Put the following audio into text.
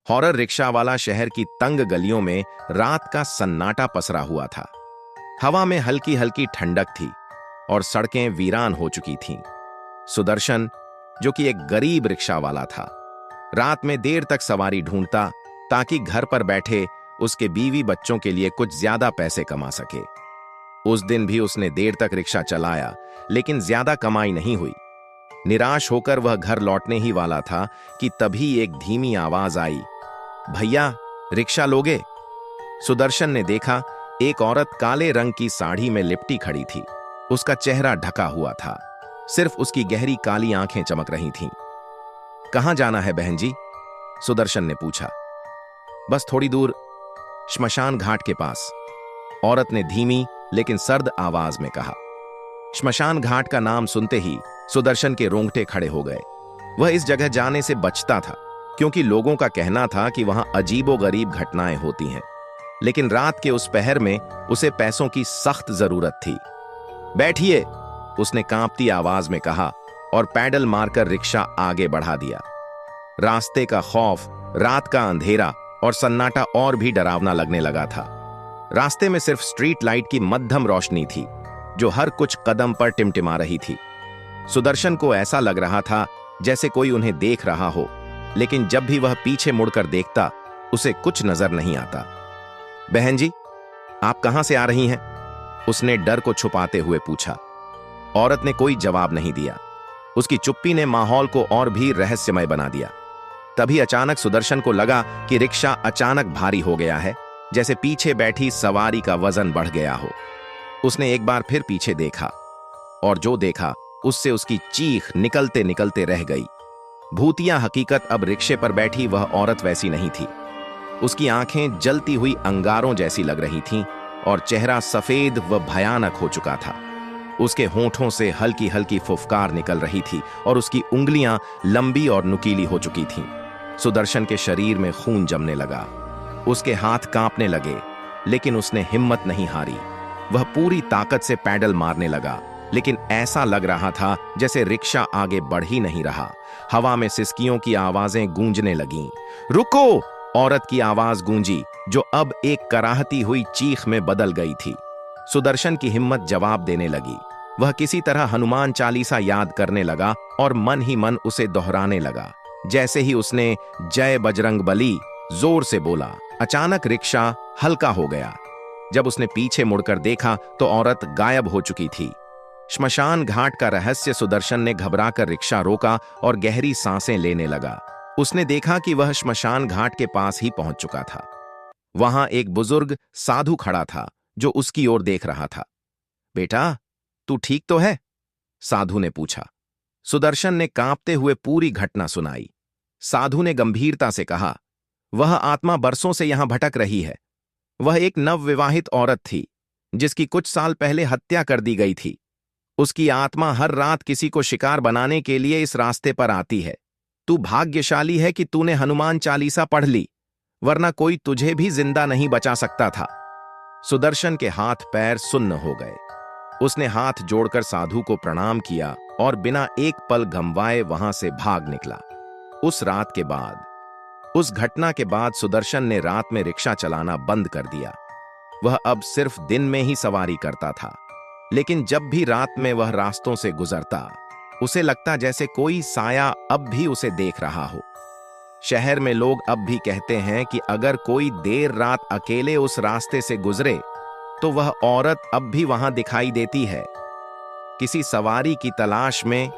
Horror rickshaw वाला शहर की तंग गलियों में रात का सन्नाटा पसरा हुआ था। हवा में हल्की हल्की ठंडक थी और सड़कें वीरान हो चुकी थीं। सुदर्शन, जो कि एक गरीब रिक्शा वाला था, रात में देर तक सवारी ढूंढता ताकि घर पर बैठे उसके बीवी बच्चों के लिए कुछ ज्यादा पैसे कमा सके। उस दिन भी उसने देर तक रिक्शा चलाया, लेकिन ज्यादा कमाई नहीं हुई। निराश होकर वह घर लौटने ही वाला था कि तभी एक धीमी आवाज आई, भैया, रिक्शा लोगे? सुदर्शन ने देखा, एक औरत काले रंग की साड़ी में लिपटी खड़ी थी। उसका चेहरा ढका हुआ था, सिर्फ उसकी गहरी काली आंखें चमक रही थीं। कहां जाना है बहन जी? सुदर्शन ने पूछा। बस थोड़ी दूर, श्मशान घाट के पास, औरत ने धीमी लेकिन सर्द आवाज में कहा। श्मशान घाट का नाम सुनते ही सुदर्शन के रोंगटे खड़े हो गए। वह इस जगह जाने से बचता था क्योंकि लोगों का कहना था कि वहां अजीबोगरीब घटनाएं होती हैं, लेकिन रात के उस पहर में उसे पैसों की सख्त जरूरत थी। बैठिए, उसने कांपती आवाज में कहा और पैडल मारकर रिक्शा आगे बढ़ा दिया। रास्ते का खौफ, रात का अंधेरा और सन्नाटा और भी डरावना लगने लगा था। रास्ते में सिर्फ स्ट्रीट लाइट की मध्यम रोशनी थी जो हर कुछ कदम पर टिमटिमा रही थी। सुदर्शन को ऐसा लग रहा था जैसे कोई उन्हें देख रहा हो, लेकिन जब भी वह पीछे मुड़कर देखता उसे कुछ नजर नहीं आता। बहन जी, आप कहां से आ रही हैं? उसने डर को छुपाते हुए पूछा। औरत ने कोई जवाब नहीं दिया। उसकी चुप्पी ने माहौल को और भी रहस्यमय बना दिया। तभी अचानक सुदर्शन को लगा कि रिक्शा अचानक भारी हो गया है, जैसे पीछे बैठी सवारी का वजन बढ़ गया हो। उसने एक बार फिर पीछे देखा और जो देखा उससे उसकी चीख निकलते निकलते रह गई। भूतिया हकीकत, अब रिक्शे पर बैठी वह औरत वैसी नहीं थी। उसकी आंखें जलती हुई अंगारों जैसी लग रही थीं और चेहरा सफेद व भयानक हो चुका था। उसके होंठों से हल्की हल्की फुफकार निकल रही थी और उसकी उंगलियां लंबी और नुकीली हो चुकी थीं। सुदर्शन के शरीर में खून जमने लगा। उसके हाथ कांपने लगे, लेकिन उसने हिम्मत नहीं हारी। वह पूरी ताकत से पैडल मारने लगा, लेकिन ऐसा लग रहा था जैसे रिक्शा आगे बढ़ ही नहीं रहा। हवा में सिसकियों की आवाजें गूंजने लगीं। रुको! औरत की आवाज गूंजी, जो अब एक कराहती हुई चीख में बदल गई थी। सुदर्शन की हिम्मत जवाब देने लगी। वह किसी तरह हनुमान चालीसा याद करने लगा और मन ही मन उसे दोहराने लगा। जैसे ही उसने जय बजरंग बली जोर से बोला, अचानक रिक्शा हल्का हो गया। जब उसने पीछे मुड़कर देखा तो औरत गायब हो चुकी थी। श्मशान घाट का रहस्य सुदर्शन ने घबराकर रिक्शा रोका और गहरी सांसें लेने लगा। उसने देखा कि वह श्मशान घाट के पास ही पहुंच चुका था। वहां एक बुजुर्ग साधु खड़ा था जो उसकी ओर देख रहा था। बेटा, तू ठीक तो है? साधु ने पूछा। सुदर्शन ने कांपते हुए पूरी घटना सुनाई। साधु ने गंभीरता से कहा, वह आत्मा बरसों से यहां भटक रही है। वह एक नवविवाहित औरत थी जिसकी कुछ साल पहले हत्या कर दी गई थी। उसकी आत्मा हर रात किसी को शिकार बनाने के लिए इस रास्ते पर आती है। तू भाग्यशाली है कि तूने हनुमान चालीसा पढ़ ली, वरना कोई तुझे भी जिंदा नहीं बचा सकता था। सुदर्शन के हाथ पैर सुन्न हो गए। उसने हाथ जोड़कर साधु को प्रणाम किया और बिना एक पल गंवाए वहां से भाग निकला। उस रात के बाद, उस घटना के बाद सुदर्शन ने रात में रिक्शा चलाना बंद कर दिया। वह अब सिर्फ दिन में ही सवारी करता था, लेकिन जब भी रात में वह रास्तों से गुजरता उसे लगता जैसे कोई साया अब भी उसे देख रहा हो। शहर में लोग अब भी कहते हैं कि अगर कोई देर रात अकेले उस रास्ते से गुजरे तो वह औरत अब भी वहां दिखाई देती है, किसी सवारी की तलाश में